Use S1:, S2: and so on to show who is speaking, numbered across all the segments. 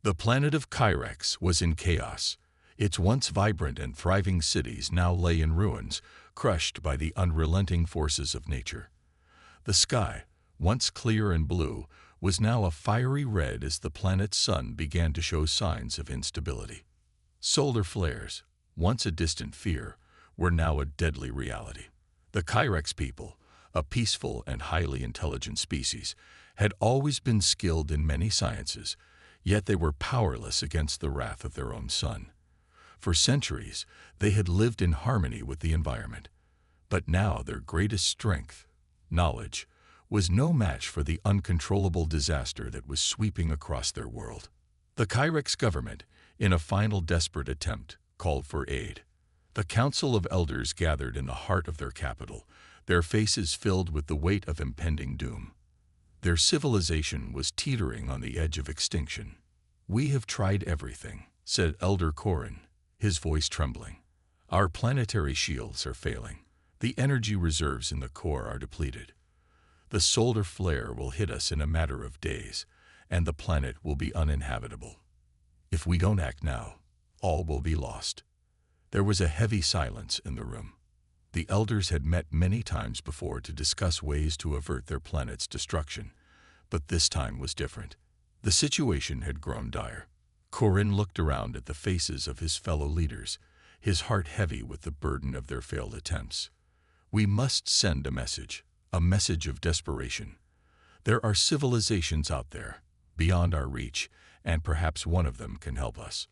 S1: The planet of Kyrex was in chaos. Its once vibrant and thriving cities now lay in ruins, crushed by the unrelenting forces of nature. The sky, once clear and blue, was now a fiery red as the planet's sun began to show signs of instability. Solar flares, once a distant fear, were now a deadly reality. The Kyrex people, a peaceful and highly intelligent species, had always been skilled in many sciences, yet they were powerless against the wrath of their own sun. For centuries, they had lived in harmony with the environment. But now their greatest strength, knowledge, was no match for the uncontrollable disaster that was sweeping across their world. The Kyrex government, in a final desperate attempt, called for aid. The Council of Elders gathered in the heart of their capital, their faces filled with the weight of impending doom. Their civilization was teetering on the edge of extinction. "We have tried everything," said Elder Corin, his voice trembling. "Our planetary shields are failing. The energy reserves in the core are depleted. The solar flare will hit us in a matter of days, and the planet will be uninhabitable. If we don't act now, all will be lost." There was a heavy silence in the room. The elders had met many times before to discuss ways to avert their planet's destruction, but this time was different. The situation had grown dire. Corin looked around at the faces of his fellow leaders, his heart heavy with the burden of their failed attempts. "We must send a message of desperation. There are civilizations out there, beyond our reach, and perhaps one of them can help us."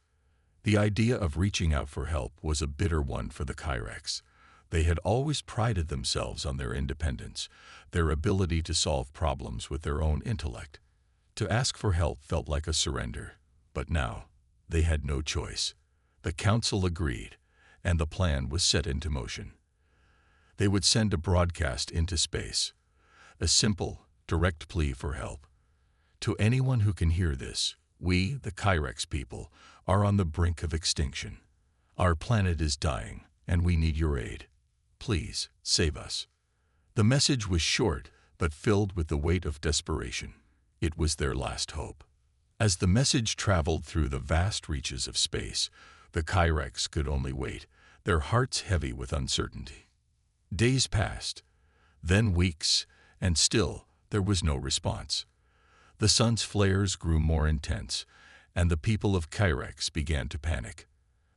S1: The idea of reaching out for help was a bitter one for the Kyrex. They had always prided themselves on their independence, their ability to solve problems with their own intellect. To ask for help felt like a surrender, but now they had no choice. The council agreed, and the plan was set into motion. They would send a broadcast into space, a simple, direct plea for help. "To anyone who can hear this, we, the Kyrex people, are on the brink of extinction. Our planet is dying, and we need your aid. Please, save us." The message was short, but filled with the weight of desperation. It was their last hope. As the message traveled through the vast reaches of space, the Kyrex could only wait, their hearts heavy with uncertainty. Days passed, then weeks, and still there was no response. The sun's flares grew more intense, and the people of Kyrex began to panic.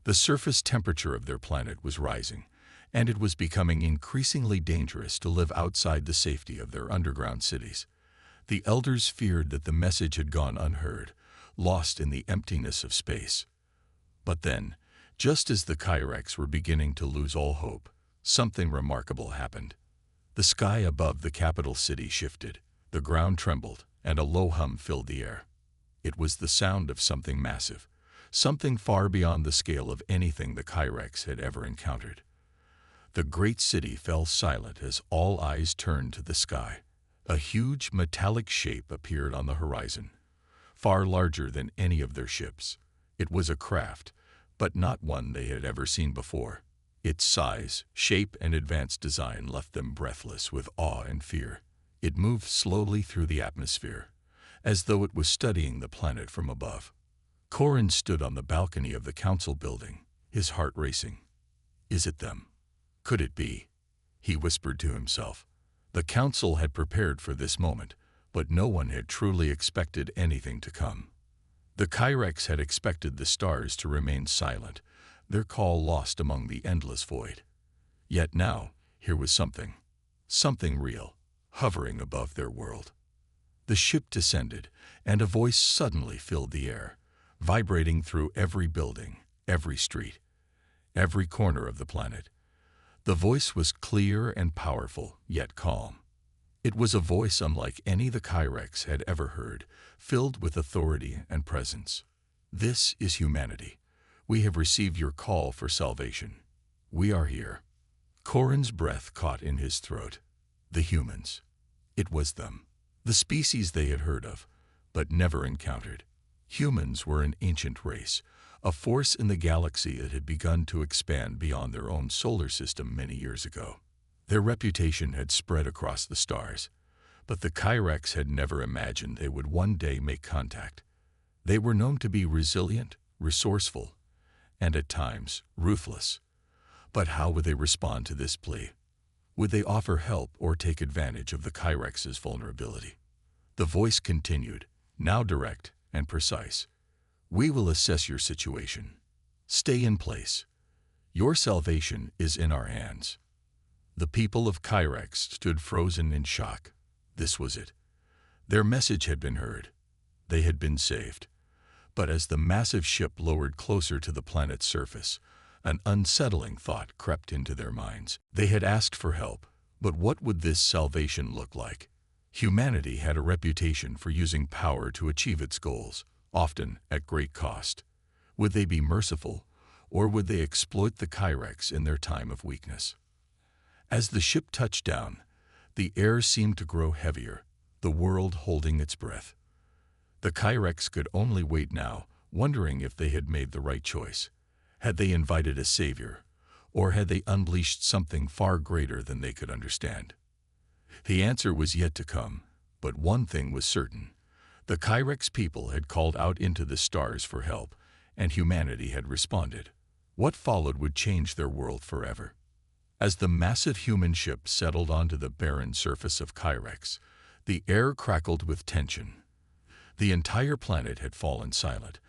S1: The surface temperature of their planet was rising, and it was becoming increasingly dangerous to live outside the safety of their underground cities. The elders feared that the message had gone unheard, lost in the emptiness of space. But then, just as the Kyrex were beginning to lose all hope, something remarkable happened. The sky above the capital city shifted, the ground trembled, and a low hum filled the air. It was the sound of something massive, something far beyond the scale of anything the Kyrex had ever encountered. The great city fell silent as all eyes turned to the sky. A huge metallic shape appeared on the horizon, far larger than any of their ships. It was a craft, but not one they had ever seen before. Its size, shape, and advanced design left them breathless with awe and fear. It moved slowly through the atmosphere, as though it was studying the planet from above. Corin stood on the balcony of the council building, his heart racing. "Is it them? Could it be?" he whispered to himself. The council had prepared for this moment, but no one had truly expected anything to come. The Kyrex had expected the stars to remain silent, their call lost among the endless void. Yet now, here was something real, hovering above their world. The ship descended, and a voice suddenly filled the air, vibrating through every building, every street, every corner of the planet. The voice was clear and powerful, yet calm. It was a voice unlike any the Kyrex had ever heard, filled with authority and presence. "This is humanity. We have received your call for salvation. We are here." Corin's breath caught in his throat. The humans. It was them. The species they had heard of, but never encountered. Humans were an ancient race, a force in the galaxy that had begun to expand beyond their own solar system many years ago. Their reputation had spread across the stars, but the Kyrex had never imagined they would one day make contact. They were known to be resilient, resourceful, and at times ruthless. But how would they respond to this plea? Would they offer help or take advantage of the Kyrex's vulnerability? The voice continued, now direct and precise. We will assess your situation. Stay in place. Your salvation is in our hands. The people of Kyrex stood frozen in shock. This was it. Their message had been heard. They had been saved. But as the massive ship lowered closer to the planet's surface, an unsettling thought crept into their minds. They had asked for help, but what would this salvation look like? Humanity had a reputation for using power to achieve its goals, often at great cost. Would they be merciful, or would they exploit the Kyrex in their time of weakness? As the ship touched down, the air seemed to grow heavier, the world holding its breath. The Kyrex could only wait now, wondering if they had made the right choice. Had they invited a savior, or had they unleashed something far greater than they could understand? The answer was yet to come, but one thing was certain. The Kyrex people had called out into the stars for help, and humanity had responded. What followed would change their world forever. As the massive human ship settled onto the barren surface of Kyrex, the air crackled with tension. The entire planet had fallen silent,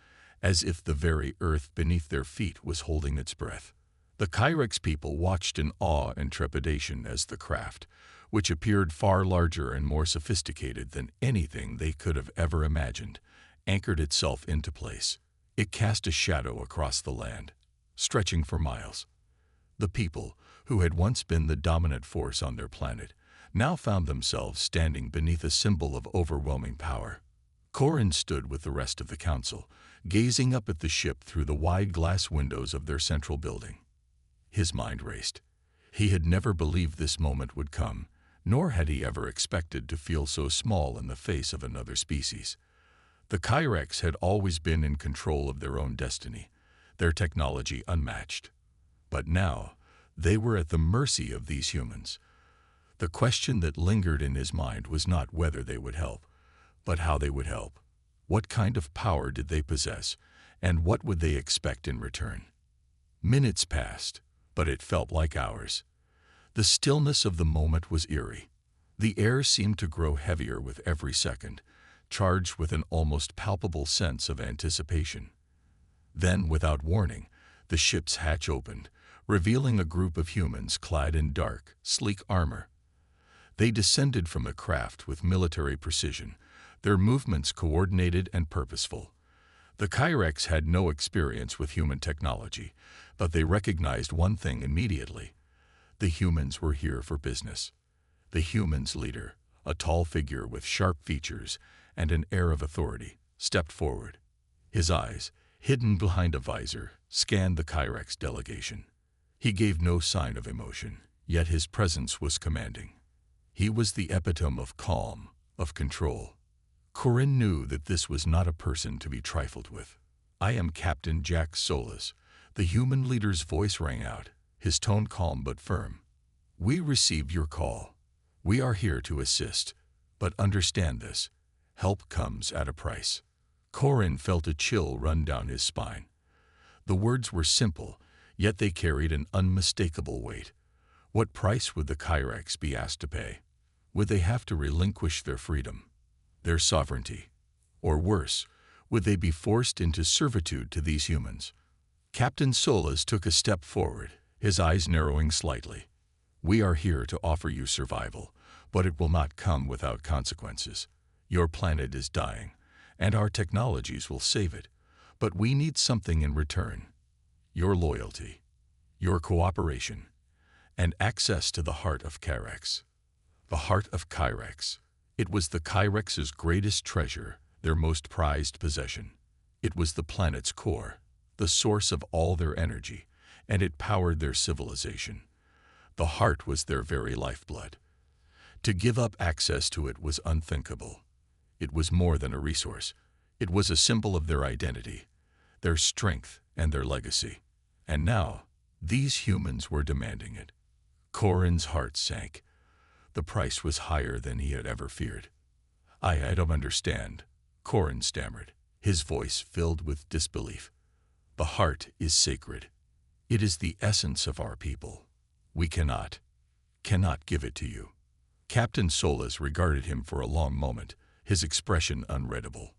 S1: as if the very earth beneath their feet was holding its breath. The Kyrex people watched in awe and trepidation as the craft, which appeared far larger and more sophisticated than anything they could have ever imagined, anchored itself into place. It cast a shadow across the land, stretching for miles. The people, who had once been the dominant force on their planet, now found themselves standing beneath a symbol of overwhelming power. Corin stood with the rest of the council, gazing up at the ship through the wide glass windows of their central building. His mind raced. He had never believed this moment would come, nor had he ever expected to feel so small in the face of another species. The Kyrex had always been in control of their own destiny, their technology unmatched. But now, they were at the mercy of these humans. The question that lingered in his mind was not whether they would help, but how they would help. What kind of power did they possess, and what would they expect in return? Minutes passed, but it felt like hours. The stillness of the moment was eerie. The air seemed to grow heavier with every second, charged with an almost palpable sense of anticipation. Then, without warning, the ship's hatch opened, revealing a group of humans clad in dark, sleek armor. They descended from the craft with military precision, their movements coordinated and purposeful. The Kyrex had no experience with human technology, but they recognized one thing immediately. The humans were here for business. The humans' leader, a tall figure with sharp features and an air of authority, stepped forward. His eyes, hidden behind a visor, scanned the Kyrex delegation. He gave no sign of emotion, yet his presence was commanding. He was the epitome of calm, of control. Corin knew that this was not a person to be trifled with. "I am Captain Jack Solis," the human leader's voice rang out, his tone calm but firm. "We received your call. We are here to assist, but understand this. Help comes at a price." Corin felt a chill run down his spine. The words were simple, yet they carried an unmistakable weight. What price would the Kyrex be asked to pay? Would they have to relinquish their freedom, their sovereignty? Or worse, would they be forced into servitude to these humans? Captain Solis took a step forward, his eyes narrowing slightly. "We are here to offer you survival, but it will not come without consequences. Your planet is dying, and our technologies will save it, but we need something in return. Your loyalty, your cooperation, and access to the heart of Kyrex." The heart of Kyrex. It was the Kyrex's greatest treasure, their most prized possession. It was the planet's core, the source of all their energy, and it powered their civilization. The heart was their very lifeblood. To give up access to it was unthinkable. It was more than a resource. It was a symbol of their identity, their strength, and their legacy. And now, these humans were demanding it. Corin's heart sank. The price was higher than he had ever feared. I don't understand," Corin stammered. his voice filled with disbelief. "The heart is sacred. It is the essence of our people. We cannot give it to you." Captain Solis regarded him for a long moment, his expression unreadable.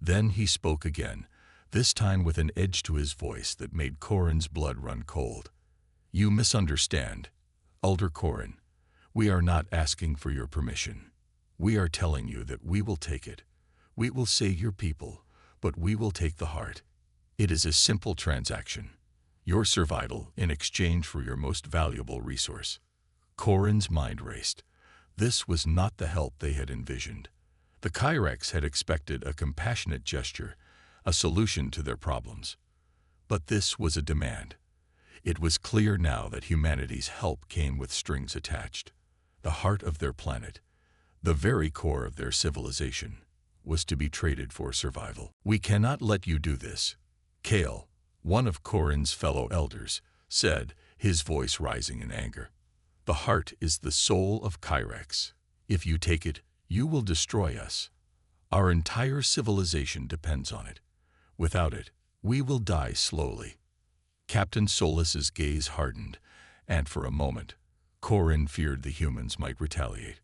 S1: Then he spoke again, this time with an edge to his voice that made Corin's blood run cold. "You misunderstand, Elder Corin. We are not asking for your permission. We are telling you that we will take it. We will save your people, but we will take the heart. It is a simple transaction. Your survival in exchange for your most valuable resource." Corin's mind raced. This was not the help they had envisioned. The Kyrex had expected a compassionate gesture, a solution to their problems. But this was a demand. It was clear now that humanity's help came with strings attached. The heart of their planet, the very core of their civilization, was to be traded for survival. "We cannot let you do this," Kale, one of Corin's fellow elders, said, his voice rising in anger. "The heart is the soul of Kyrex. If you take it, you will destroy us. Our entire civilization depends on it. Without it, we will die slowly." Captain Solis's gaze hardened, and for a moment, Corin feared the humans might retaliate.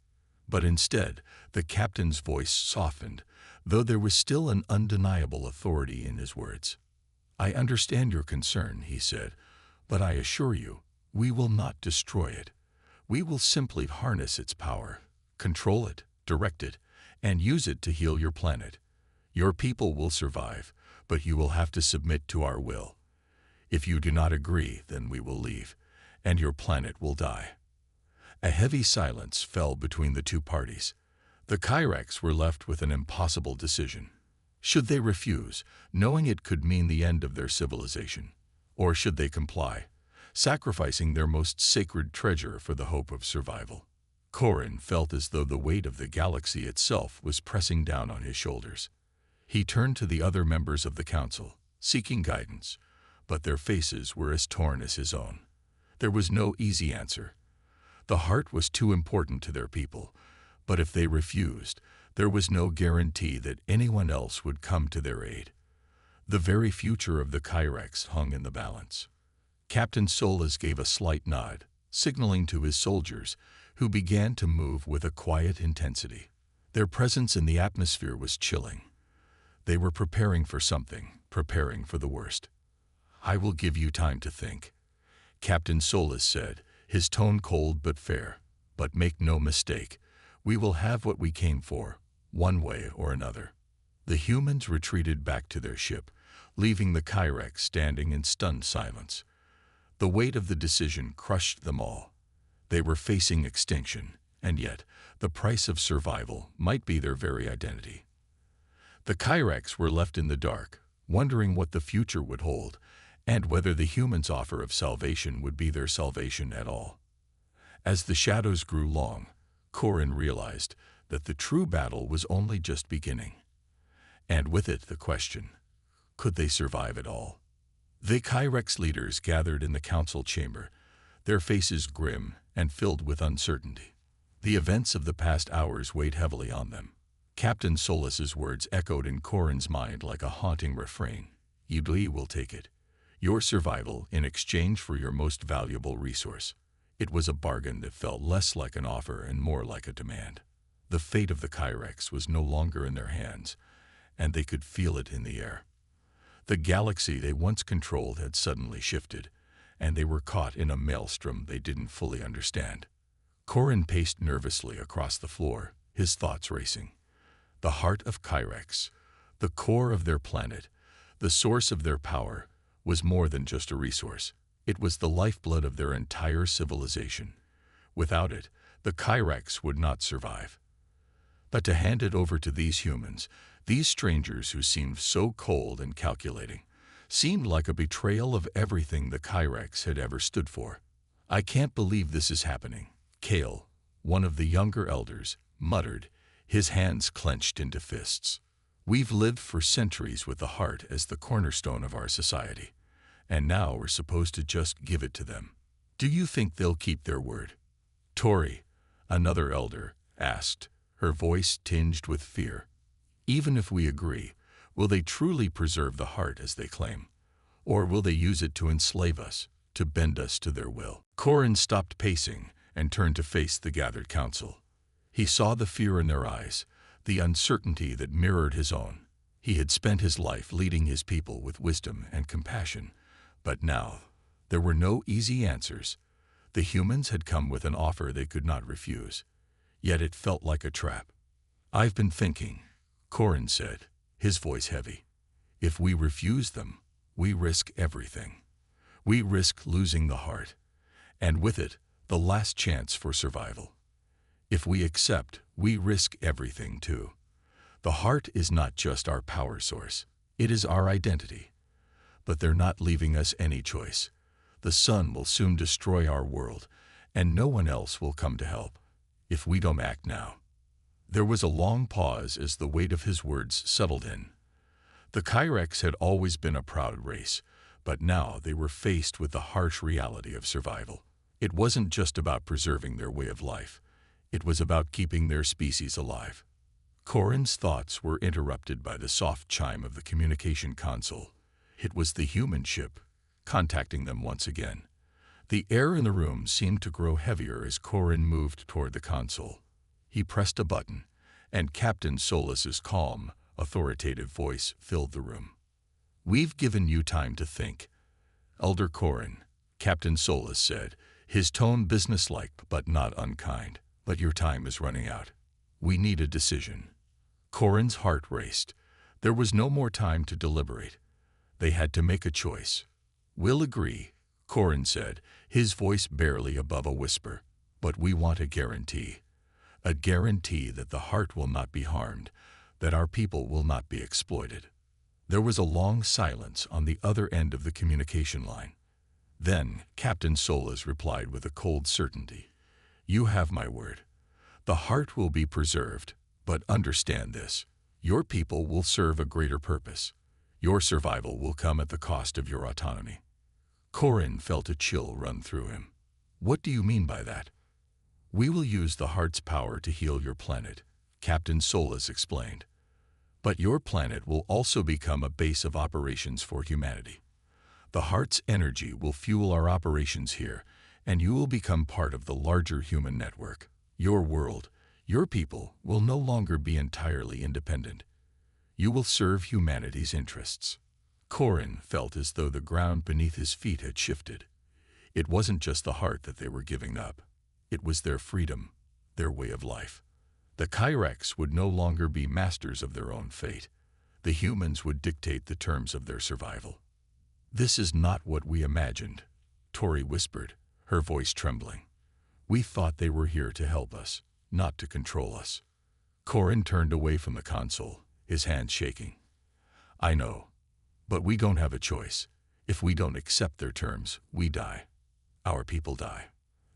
S1: But instead, the captain's voice softened, though there was still an undeniable authority in his words. "I understand your concern," he said, "but I assure you, we will not destroy it. We will simply harness its power, control it, direct it, and use it to heal your planet. Your people will survive, but you will have to submit to our will. If you do not agree, then we will leave, and your planet will die." A heavy silence fell between the two parties. The Kyrex were left with an impossible decision. Should they refuse, knowing it could mean the end of their civilization? Or should they comply, sacrificing their most sacred treasure for the hope of survival? Corin felt as though the weight of the galaxy itself was pressing down on his shoulders. He turned to the other members of the council, seeking guidance, but their faces were as torn as his own. There was no easy answer. The heart was too important to their people, but if they refused, there was no guarantee that anyone else would come to their aid. The very future of the Kyrex hung in the balance. Captain Solis gave a slight nod, signaling to his soldiers, who began to move with a quiet intensity. Their presence in the atmosphere was chilling. They were preparing for something, preparing for the worst. "I will give you time to think," Captain Solis said, his tone cold but fair. "But make no mistake, we will have what we came for, one way or another." The humans retreated back to their ship, leaving the Kyrex standing in stunned silence. The weight of the decision crushed them all. They were facing extinction, and yet the price of survival might be their very identity. The Kyrex were left in the dark, wondering what the future would hold, and whether the humans' offer of salvation would be their salvation at all. As the shadows grew long, Corin realized that the true battle was only just beginning. And with it the question, could they survive at all? The Kyrex leaders gathered in the council chamber, their faces grim and filled with uncertainty. The events of the past hours weighed heavily on them. Captain Solis's words echoed in Corin's mind like a haunting refrain. "You will take it. Your survival in exchange for your most valuable resource." It was a bargain that felt less like an offer and more like a demand. The fate of the Kyrex was no longer in their hands, and they could feel it in the air. The galaxy they once controlled had suddenly shifted, and they were caught in a maelstrom they didn't fully understand. Corin paced nervously across the floor, his thoughts racing. The heart of Kyrex, the core of their planet, the source of their power, was more than just a resource. It was the lifeblood of their entire civilization. Without it, the Kyrex would not survive. But to hand it over to these humans, these strangers who seemed so cold and calculating, seemed like a betrayal of everything the Kyrex had ever stood for. "I can't believe this is happening," Kale, one of the younger elders, muttered, his hands clenched into fists. "We've lived for centuries with the heart as the cornerstone of our society, and now we're supposed to just give it to them. Do you think they'll keep their word?" Tori, another elder, asked, her voice tinged with fear. "Even if we agree, Will they truly preserve the heart as they claim? Or will they use it to enslave us, to bend us to their will? Corin stopped pacing and turned to face the gathered council. He saw the fear in their eyes, the uncertainty that mirrored his own. He had spent his life leading his people with wisdom and compassion, but now there were no easy answers. The humans had come with an offer they could not refuse, yet it felt like a trap. "I've been thinking," Corin said, his voice heavy. "If we refuse them, we risk everything. We risk losing the heart, and with it, the last chance for survival. If we accept, we risk everything too. The heart is not just our power source, it is our identity. But they're not leaving us any choice. The sun will soon destroy our world, and no one else will come to help if we don't act now." There was a long pause as the weight of his words settled in. The Kyrex had always been a proud race, but now they were faced with the harsh reality of survival. It wasn't just about preserving their way of life. It was about keeping their species alive. Corin's thoughts were interrupted by the soft chime of the communication console. It was the human ship, contacting them once again. The air in the room seemed to grow heavier as Corin moved toward the console. He pressed a button, and Captain Solus's calm, authoritative voice filled the room. "We've given you time to think, Elder Corin," Captain Solus said, his tone businesslike but not unkind. "But your time is running out. We need a decision." Corin's heart raced. There was no more time to deliberate. They had to make a choice. "We'll agree," Corin said, his voice barely above a whisper. "But we want a guarantee. A guarantee that the heart will not be harmed, that our people will not be exploited." There was a long silence on the other end of the communication line. Then Captain Solus replied with a cold certainty. "You have my word. The heart will be preserved, but understand this. Your people will serve a greater purpose. Your survival will come at the cost of your autonomy." Corin felt a chill run through him. "What do you mean by that?" "We will use the heart's power to heal your planet," Captain Solus explained. "But your planet will also become a base of operations for humanity. The heart's energy will fuel our operations here, and you will become part of the larger human network. Your world, your people, will no longer be entirely independent. You will serve humanity's interests." Corin felt as though the ground beneath his feet had shifted. It wasn't just the heart that they were giving up. It was their freedom, their way of life. The Kyrex would no longer be masters of their own fate. The humans would dictate the terms of their survival. "This is not what we imagined," Tori whispered, her voice trembling. "We thought they were here to help us, not to control us." Corin turned away from the console, his hands shaking. "I know, but we don't have a choice. If we don't accept their terms, we die. Our people die."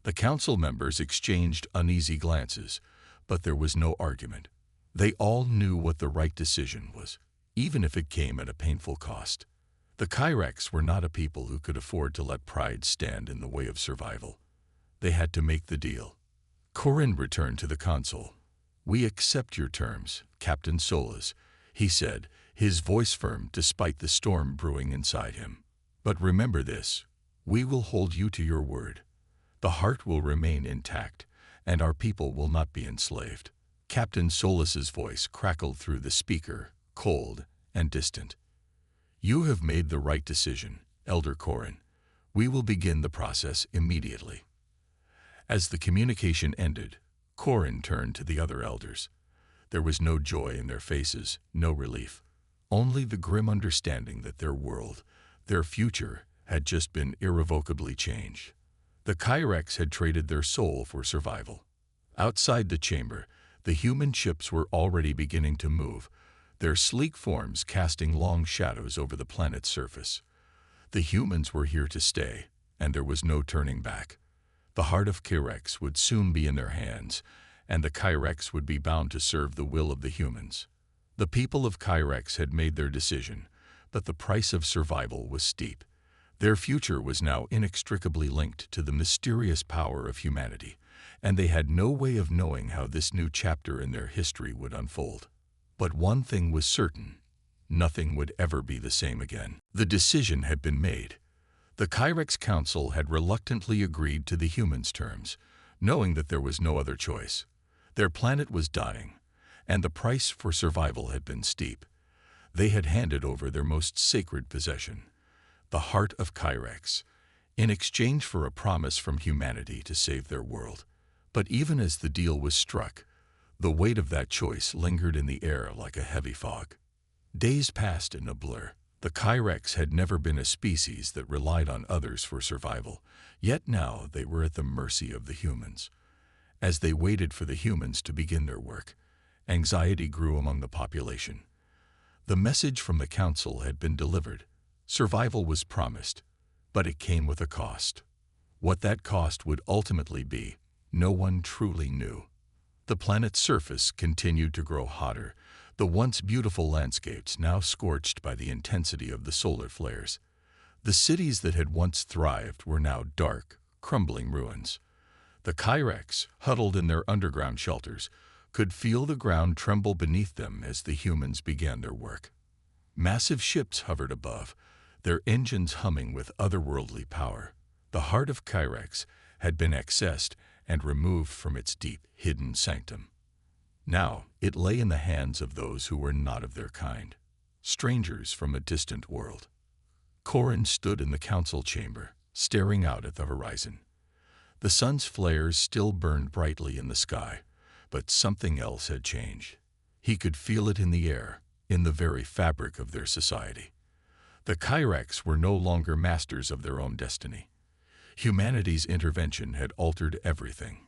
S1: The council members exchanged uneasy glances, but there was no argument. They all knew what the right decision was, even if it came at a painful cost. The Kyrex were not a people who could afford to let pride stand in the way of survival. They had to make the deal. Corin returned to the console. "We accept your terms, Captain Solus," he said, his voice firm despite the storm brewing inside him. "But remember this, we will hold you to your word. The heart will remain intact, and our people will not be enslaved." Captain Solus's voice crackled through the speaker, cold and distant. "You have made the right decision, Elder Corin. We will begin the process immediately." As the communication ended, Corin turned to the other elders. There was no joy in their faces, no relief, only the grim understanding that their world, their future, had just been irrevocably changed. The Kyrex had traded their soul for survival. Outside the chamber, the human ships were already beginning to move, their sleek forms casting long shadows over the planet's surface. The humans were here to stay, and there was no turning back. The heart of Kyrex would soon be in their hands, and the Kyrex would be bound to serve the will of the humans. The people of Kyrex had made their decision, but the price of survival was steep. Their future was now inextricably linked to the mysterious power of humanity, and they had no way of knowing how this new chapter in their history would unfold. But one thing was certain, nothing would ever be the same again. The decision had been made. The Kyrex Council had reluctantly agreed to the humans' terms, knowing that there was no other choice. Their planet was dying, and the price for survival had been steep. They had handed over their most sacred possession, the heart of Kyrex, in exchange for a promise from humanity to save their world. But even as the deal was struck, the weight of that choice lingered in the air like a heavy fog. Days passed in a blur. The Kyrex had never been a species that relied on others for survival, yet now they were at the mercy of the humans. As they waited for the humans to begin their work, anxiety grew among the population. The message from the council had been delivered. Survival was promised, but it came with a cost. What that cost would ultimately be, no one truly knew. The planet's surface continued to grow hotter, the once beautiful landscapes now scorched by the intensity of the solar flares. The cities that had once thrived were now dark, crumbling ruins. The Kyrex, huddled in their underground shelters, could feel the ground tremble beneath them as the humans began their work. Massive ships hovered above, their engines humming with otherworldly power. The heart of Kyrex had been accessed and removed from its deep, hidden sanctum. Now it lay in the hands of those who were not of their kind, strangers from a distant world. Corin stood in the council chamber, staring out at the horizon. The sun's flares still burned brightly in the sky, but something else had changed. He could feel it in the air, in the very fabric of their society. The Kyrex were no longer masters of their own destiny. Humanity's intervention had altered everything.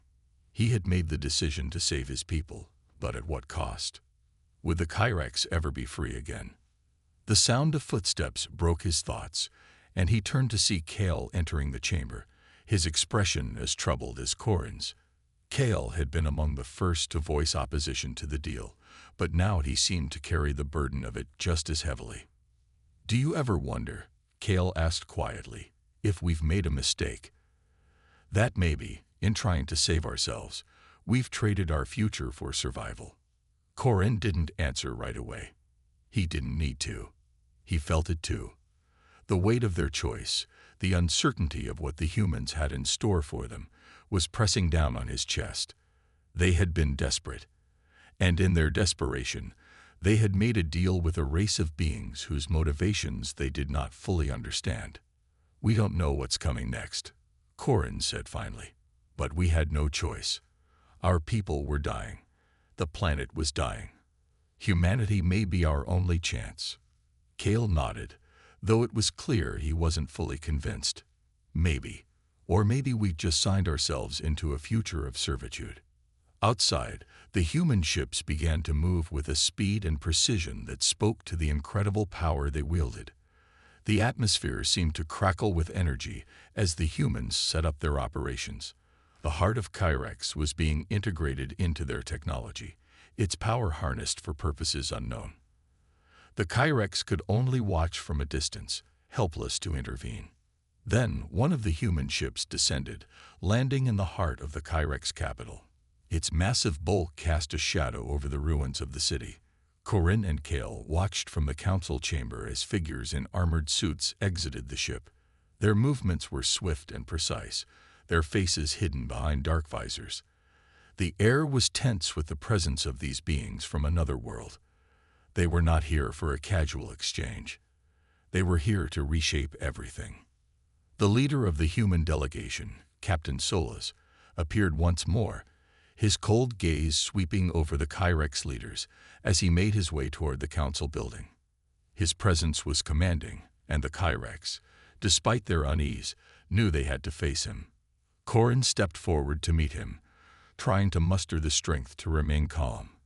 S1: He had made the decision to save his people, but at what cost? Would the Kyrex ever be free again? The sound of footsteps broke his thoughts, and he turned to see Kale entering the chamber, his expression as troubled as Corin's. Kale had been among the first to voice opposition to the deal, but now he seemed to carry the burden of it just as heavily. "Do you ever wonder," Kale asked quietly, "if we've made a mistake? That maybe, in trying to save ourselves, we've traded our future for survival." Corin didn't answer right away. He didn't need to. He felt it too. The weight of their choice, the uncertainty of what the humans had in store for them, was pressing down on his chest. They had been desperate, and in their desperation, they had made a deal with a race of beings whose motivations they did not fully understand. "We don't know what's coming next," Corin said finally, "but we had no choice. Our people were dying. The planet was dying. Humanity may be our only chance." Kale nodded, though it was clear he wasn't fully convinced. Maybe. Or maybe we'd just signed ourselves into a future of servitude. Outside, the human ships began to move with a speed and precision that spoke to the incredible power they wielded. The atmosphere seemed to crackle with energy as the humans set up their operations. The heart of Kyrex was being integrated into their technology, its power harnessed for purposes unknown. The Kyrex could only watch from a distance, helpless to intervene. Then one of the human ships descended, landing in the heart of the Kyrex capital. Its massive bulk cast a shadow over the ruins of the city. Corin and Kale watched from the council chamber as figures in armored suits exited the ship. Their movements were swift and precise, their faces hidden behind dark visors. The air was tense with the presence of these beings from another world. They were not here for a casual exchange. They were here to reshape everything. The leader of the human delegation, Captain Solas, appeared once more, his cold gaze sweeping over the Kyrex leaders as he made his way toward the council building. His presence was commanding, and the Kyrex, despite their unease, knew they had to face him. Corin stepped forward to meet him, trying to muster the strength to remain calm.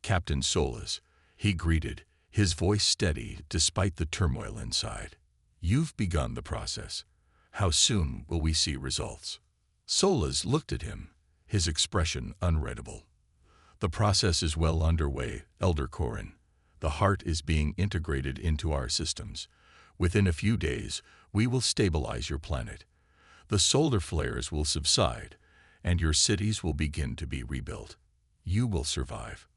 S1: "Captain Solas," he greeted, his voice steady despite the turmoil inside. "You've begun the process. How soon will we see results?" Solas looked at him, his expression unreadable. "The process is well underway, Elder Corin. The heart is being integrated into our systems. Within a few days, we will stabilize your planet. The solar flares will subside, and your cities will begin to be rebuilt. You will survive."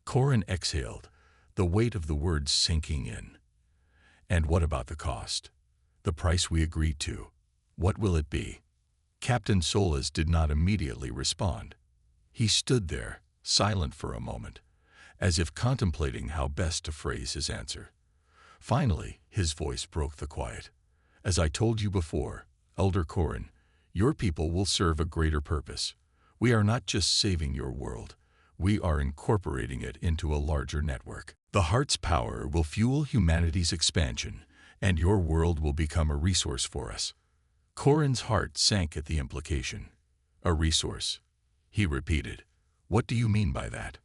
S1: Corin exhaled, the weight of the words sinking in. And what about the cost? The price we agreed to. What will it be? Captain Solas did not immediately respond. He stood there, silent for a moment, as if contemplating how best to phrase his answer. Finally, his voice broke the quiet. As I told you before, Elder Corin, your people will serve a greater purpose. We are not just saving your world, we are incorporating it into a larger network. The heart's power will fuel humanity's expansion, and your world will become a resource for us. Corin's heart sank at the implication. A resource, he repeated. What do you mean by that?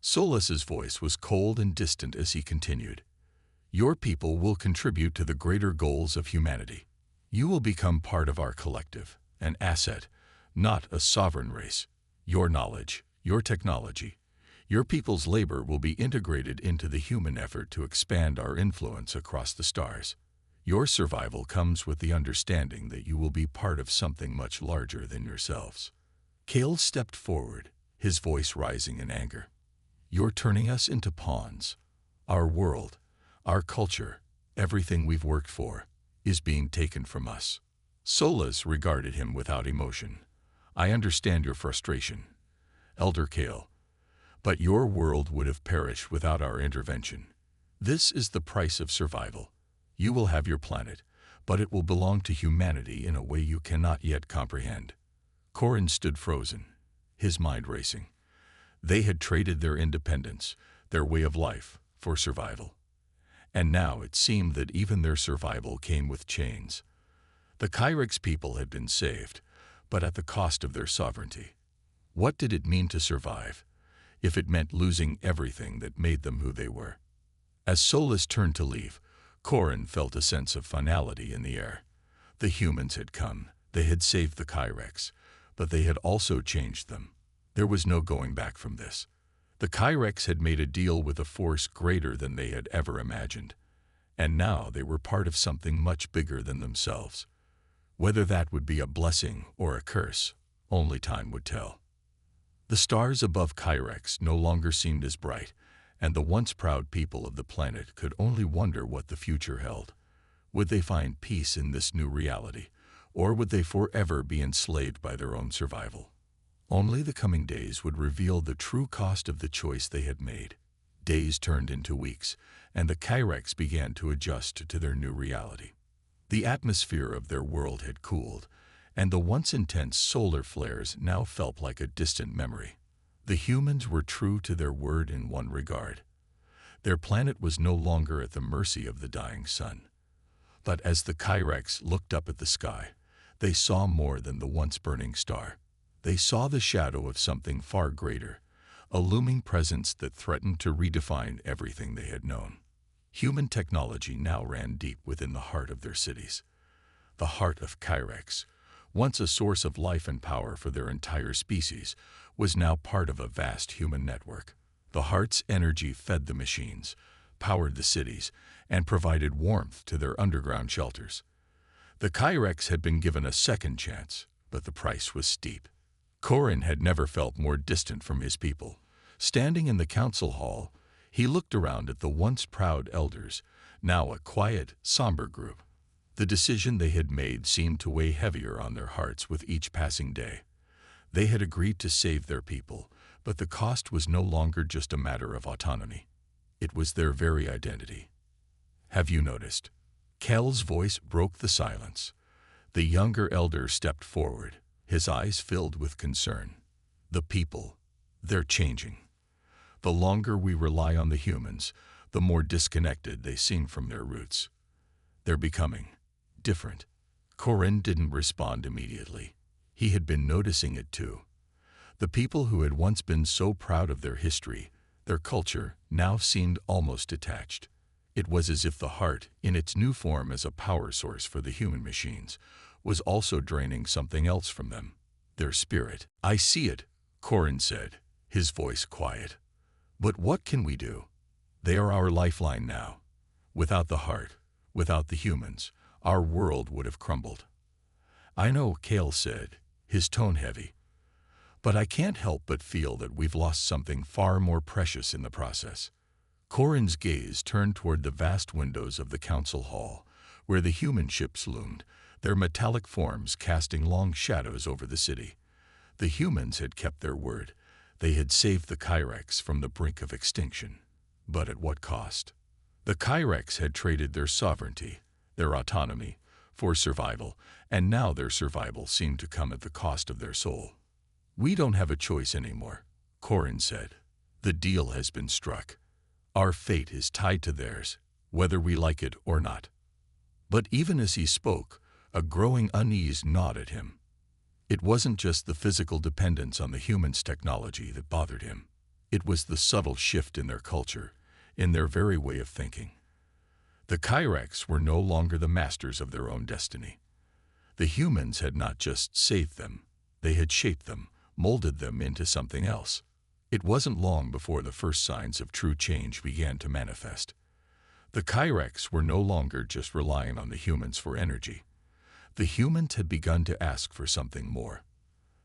S1: Solas's voice was cold and distant as he continued. Your people will contribute to the greater goals of humanity. You will become part of our collective, an asset, not a sovereign race. Your knowledge, your technology, your people's labor will be integrated into the human effort to expand our influence across the stars. Your survival comes with the understanding that you will be part of something much larger than yourselves. Cale stepped forward, his voice rising in anger. You're turning us into pawns. Our world, our culture, everything we've worked for, is being taken from us. Solas regarded him without emotion. I understand your frustration, Elder Cale, but your world would have perished without our intervention. This is the price of survival. You will have your planet, but it will belong to humanity in a way you cannot yet comprehend. Corin stood frozen, his mind racing. They had traded their independence, their way of life, for survival. And now it seemed that even their survival came with chains. The Kyrex people had been saved, but at the cost of their sovereignty. What did it mean to survive, if it meant losing everything that made them who they were? As Solas turned to leave, Corin felt a sense of finality in the air. The humans had come, they had saved the Kyrex, but they had also changed them. There was no going back from this. The Kyrex had made a deal with a force greater than they had ever imagined, and now they were part of something much bigger than themselves. Whether that would be a blessing or a curse, only time would tell. The stars above Kyrex no longer seemed as bright, and the once proud people of the planet could only wonder what the future held. Would they find peace in this new reality, or would they forever be enslaved by their own survival? Only the coming days would reveal the true cost of the choice they had made. Days turned into weeks, and the Kyrex began to adjust to their new reality. The atmosphere of their world had cooled, and the once intense solar flares now felt like a distant memory. The humans were true to their word in one regard. Their planet was no longer at the mercy of the dying sun. But as the Kyrex looked up at the sky, they saw more than the once burning star. They saw the shadow of something far greater, a looming presence that threatened to redefine everything they had known. Human technology now ran deep within the heart of their cities. The heart of Kyrex, once a source of life and power for their entire species, was now part of a vast human network. The heart's energy fed the machines, powered the cities, and provided warmth to their underground shelters. The Kyrex had been given a second chance, but the price was steep. Corin had never felt more distant from his people. Standing in the council hall, he looked around at the once proud elders, now a quiet, somber group. The decision they had made seemed to weigh heavier on their hearts with each passing day. They had agreed to save their people, but the cost was no longer just a matter of autonomy. It was their very identity. Have you noticed? Kel's voice broke the silence. The younger elder stepped forward, his eyes filled with concern. The people, they're changing. The longer we rely on the humans, the more disconnected they seem from their roots. They're becoming different. Corin didn't respond immediately. He had been noticing it too. The people who had once been so proud of their history, their culture, now seemed almost detached. It was as if the heart, in its new form as a power source for the human machines, was also draining something else from them, their spirit. I see it, Corin said, his voice quiet. But what can we do? They are our lifeline now. Without the heart, without the humans, our world would have crumbled. I know, Cale said, his tone heavy. But I can't help but feel that we've lost something far more precious in the process. Corin's gaze turned toward the vast windows of the council hall, where the human ships loomed, their metallic forms casting long shadows over the city. The humans had kept their word. They had saved the Kyrex from the brink of extinction. But at what cost? The Kyrex had traded their sovereignty, their autonomy, for survival, and now their survival seemed to come at the cost of their soul. "We don't have a choice anymore," Corin said. "The deal has been struck. Our fate is tied to theirs, whether we like it or not." But even as he spoke, a growing unease gnawed at him. It wasn't just the physical dependence on the humans' technology that bothered him. It was the subtle shift in their culture, in their very way of thinking. The Kyrex were no longer the masters of their own destiny. The humans had not just saved them, they had shaped them, molded them into something else. It wasn't long before the first signs of true change began to manifest. The Kyrex were no longer just relying on the humans for energy. The humans had begun to ask for something more.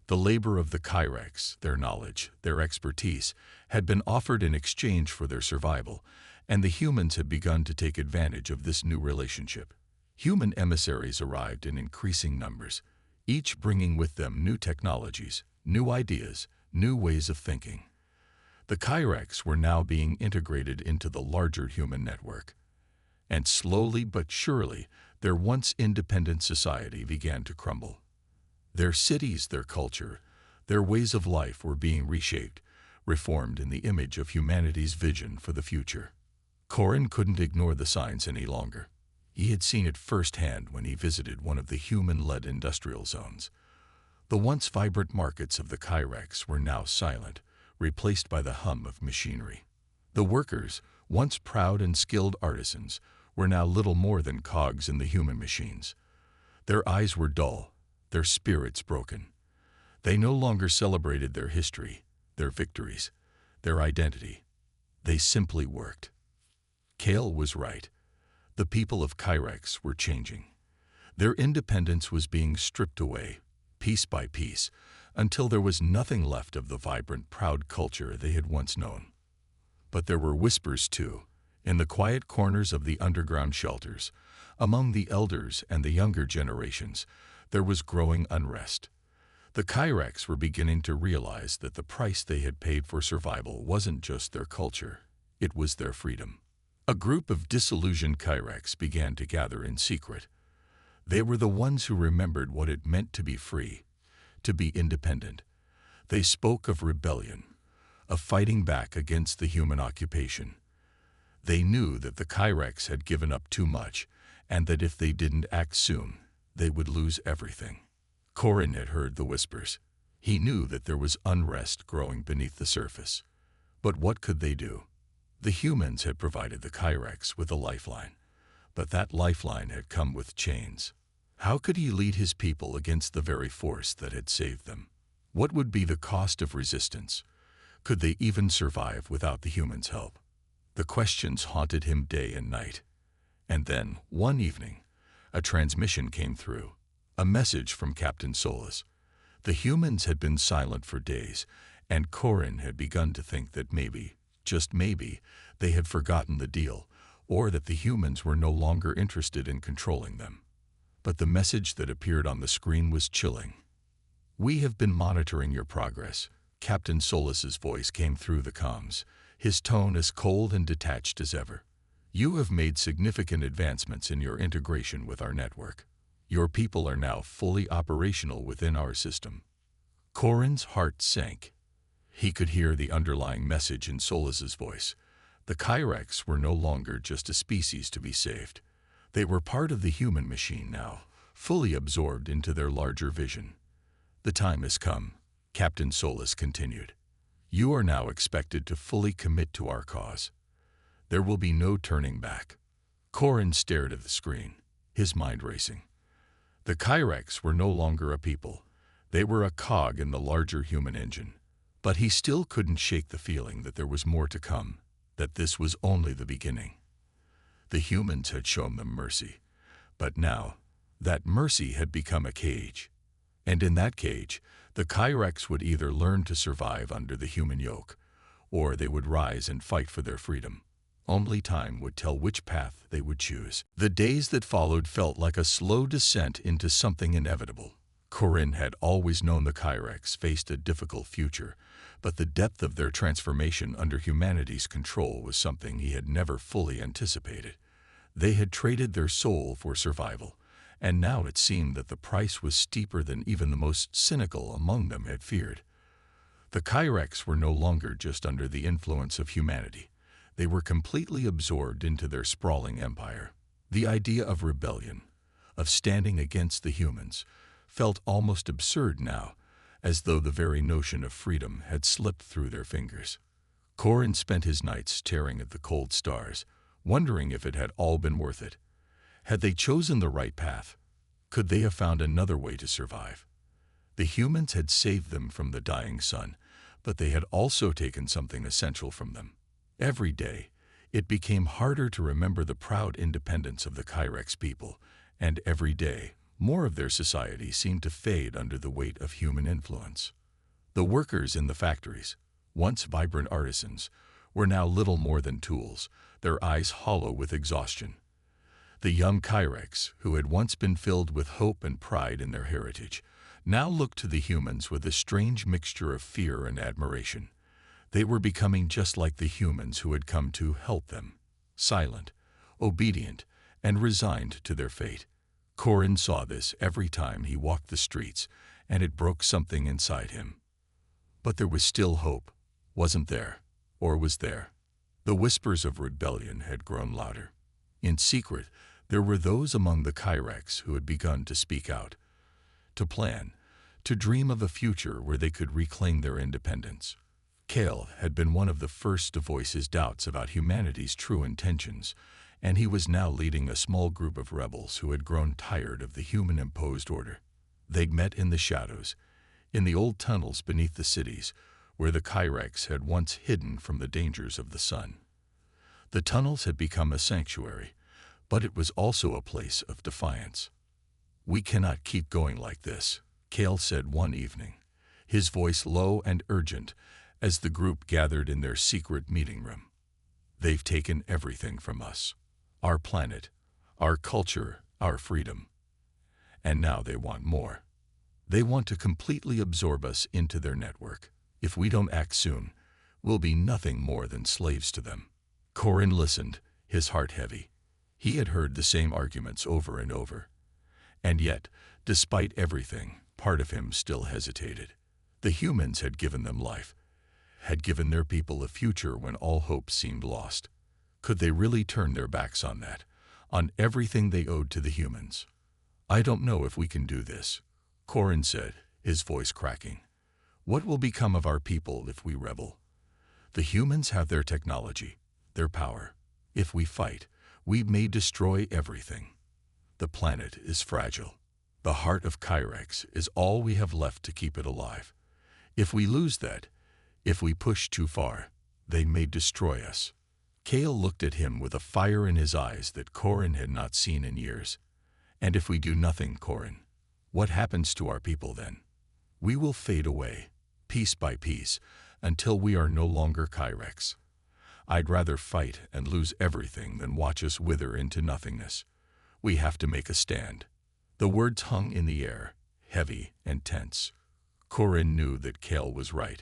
S1: The labor of the Kyrex, their knowledge, their expertise, had been offered in exchange for their survival, and the humans had begun to take advantage of this new relationship. Human emissaries arrived in increasing numbers, each bringing with them new technologies, new ideas, new ways of thinking. The Kyrex were now being integrated into the larger human network. And slowly but surely, their once independent society began to crumble. Their cities, their culture, their ways of life were being reshaped, reformed in the image of humanity's vision for the future. Corin couldn't ignore the signs any longer. He had seen it firsthand when he visited one of the human-led industrial zones. The once vibrant markets of the Kyrex were now silent, replaced by the hum of machinery. The workers, once proud and skilled artisans, were now little more than cogs in the human machines. Their eyes were dull, their spirits broken. They no longer celebrated their history, their victories, their identity. They simply worked. Kale was right. The people of Kyrex were changing. Their independence was being stripped away, piece by piece, until there was nothing left of the vibrant, proud culture they had once known. But there were whispers, too, in the quiet corners of the underground shelters. Among the elders and the younger generations, there was growing unrest. The Kyrex were beginning to realize that the price they had paid for survival wasn't just their culture, it was their freedom. A group of disillusioned Kyrex began to gather in secret. They were the ones who remembered what it meant to be free, to be independent. They spoke of rebellion, of fighting back against the human occupation. They knew that the Kyrex had given up too much, and that if they didn't act soon, they would lose everything. Corin had heard the whispers. He knew that there was unrest growing beneath the surface. But what could they do? The humans had provided the Kyrex with a lifeline, but that lifeline had come with chains. How could he lead his people against the very force that had saved them? What would be the cost of resistance? Could they even survive without the humans' help? The questions haunted him day and night. And then, one evening, a transmission came through, a message from Captain Solus. The humans had been silent for days, and Corin had begun to think that maybe, just maybe, they had forgotten the deal, or that the humans were no longer interested in controlling them. But the message that appeared on the screen was chilling. "We have been monitoring your progress." Captain Solus's voice came through the comms, his tone as cold and detached as ever. "You have made significant advancements in your integration with our network. Your people are now fully operational within our system." Corin's heart sank. He could hear the underlying message in Solus's voice. The Kyrex were no longer just a species to be saved. They were part of the human machine now, fully absorbed into their larger vision. "The time has come," Captain Solus continued. "You are now expected to fully commit to our cause. There will be no turning back." Corin stared at the screen, his mind racing. The Kyrex were no longer a people. They were a cog in the larger human engine. But he still couldn't shake the feeling that there was more to come, that this was only the beginning. The humans had shown them mercy, but now, that mercy had become a cage. And in that cage, the Kyrex would either learn to survive under the human yoke, or they would rise and fight for their freedom. Only time would tell which path they would choose. The days that followed felt like a slow descent into something inevitable. Corinne had always known the Kyrex faced a difficult future, but the depth of their transformation under humanity's control was something he had never fully anticipated. They had traded their soul for survival, and now it seemed that the price was steeper than even the most cynical among them had feared. The Kyrex were no longer just under the influence of humanity. They were completely absorbed into their sprawling empire. The idea of rebellion, of standing against the humans, felt almost absurd now, as though the very notion of freedom had slipped through their fingers. Corin spent his nights staring at the cold stars, wondering if it had all been worth it. Had they chosen the right path? Could they have found another way to survive? The humans had saved them from the dying sun, but they had also taken something essential from them. Every day, it became harder to remember the proud independence of the Kyrex people, and every day, more of their society seemed to fade under the weight of human influence. The workers in the factories, once vibrant artisans, were now little more than tools, their eyes hollow with exhaustion. The young Kyrex, who had once been filled with hope and pride in their heritage, now looked to the humans with a strange mixture of fear and admiration. They were becoming just like the humans who had come to help them, silent, obedient, and resigned to their fate. Corin saw this every time he walked the streets, and it broke something inside him. But there was still hope, wasn't there? Or was there? The whispers of rebellion had grown louder. In secret, there were those among the Kyrex who had begun to speak out, to plan, to dream of a future where they could reclaim their independence. Kale had been one of the first to voice his doubts about humanity's true intentions, and he was now leading a small group of rebels who had grown tired of the human-imposed order. They'd met in the shadows, in the old tunnels beneath the cities, where the Kyrex had once hidden from the dangers of the sun. The tunnels had become a sanctuary, but it was also a place of defiance. "We cannot keep going like this," Kale said one evening, his voice low and urgent as the group gathered in their secret meeting room. "They've taken everything from us. Our planet, our culture, our freedom. And now they want more. They want to completely absorb us into their network. If we don't act soon, we'll be nothing more than slaves to them." Corin listened, his heart heavy. He had heard the same arguments over and over. And yet, despite everything, part of him still hesitated. The humans had given them life, had given their people a future when all hope seemed lost. Could they really turn their backs on that, on everything they owed to the humans? "I don't know if we can do this," Corin said, his voice cracking. "What will become of our people if we rebel? The humans have their technology, their power. If we fight, we may destroy everything. The planet is fragile. The heart of Kyrex is all we have left to keep it alive. If we lose that, if we push too far, they may destroy us." Kale looked at him with a fire in his eyes that Corin had not seen in years. "And if we do nothing, Corin, what happens to our people then? We will fade away, piece by piece, until we are no longer Kyrex. I'd rather fight and lose everything than watch us wither into nothingness. We have to make a stand." The words hung in the air, heavy and tense. Corin knew that Kale was right,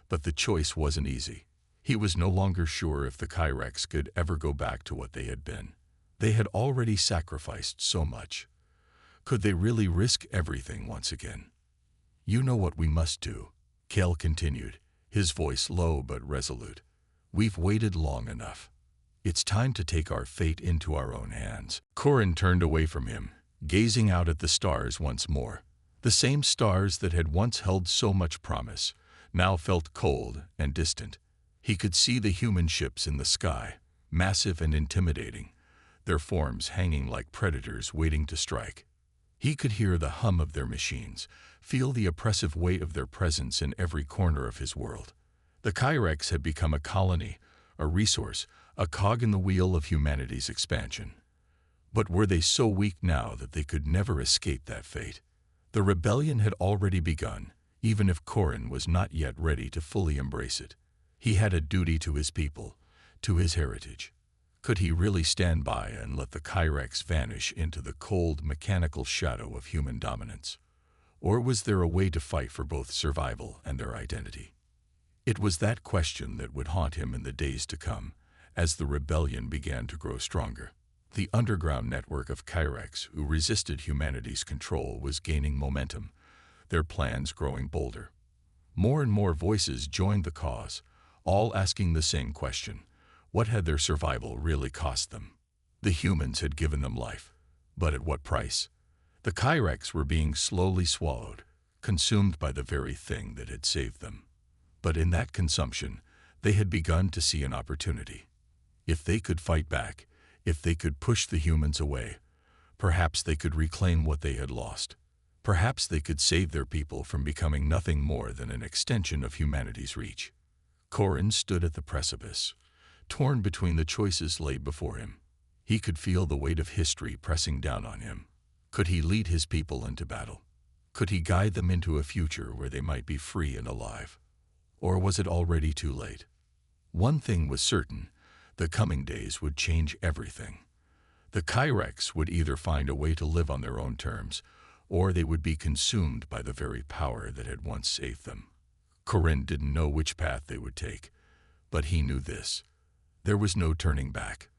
S1: but the choice wasn't easy. He was no longer sure if the Kyrex could ever go back to what they had been. They had already sacrificed so much. Could they really risk everything once again? "You know what we must do," Kale continued, his voice low but resolute. "We've waited long enough. It's time to take our fate into our own hands." Corin turned away from him, gazing out at the stars once more. The same stars that had once held so much promise now felt cold and distant. He could see the human ships in the sky, massive and intimidating, their forms hanging like predators waiting to strike. He could hear the hum of their machines, feel the oppressive weight of their presence in every corner of his world. The Kyrex had become a colony, a resource, a cog in the wheel of humanity's expansion. But were they so weak now that they could never escape that fate? The rebellion had already begun, even if Corin was not yet ready to fully embrace it. He had a duty to his people, to his heritage. Could he really stand by and let the Kyrex vanish into the cold, mechanical shadow of human dominance? Or was there a way to fight for both survival and their identity? It was that question that would haunt him in the days to come, as the rebellion began to grow stronger. The underground network of Kyrex who resisted humanity's control was gaining momentum, their plans growing bolder. More and more voices joined the cause, all asking the same question: what had their survival really cost them? The humans had given them life, but at what price? The Kyrex were being slowly swallowed, consumed by the very thing that had saved them. But in that consumption, they had begun to see an opportunity. If they could fight back, if they could push the humans away, perhaps they could reclaim what they had lost. Perhaps they could save their people from becoming nothing more than an extension of humanity's reach. Corin stood at the precipice, torn between the choices laid before him. He could feel the weight of history pressing down on him. Could he lead his people into battle? Could he guide them into a future where they might be free and alive? Or was it already too late? One thing was certain: the coming days would change everything. The Kyrex would either find a way to live on their own terms, or they would be consumed by the very power that had once saved them. Corin didn't know which path they would take, but he knew this: there was no turning back.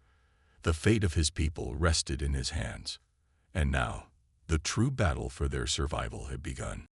S1: The fate of his people rested in his hands, and now the true battle for their survival had begun.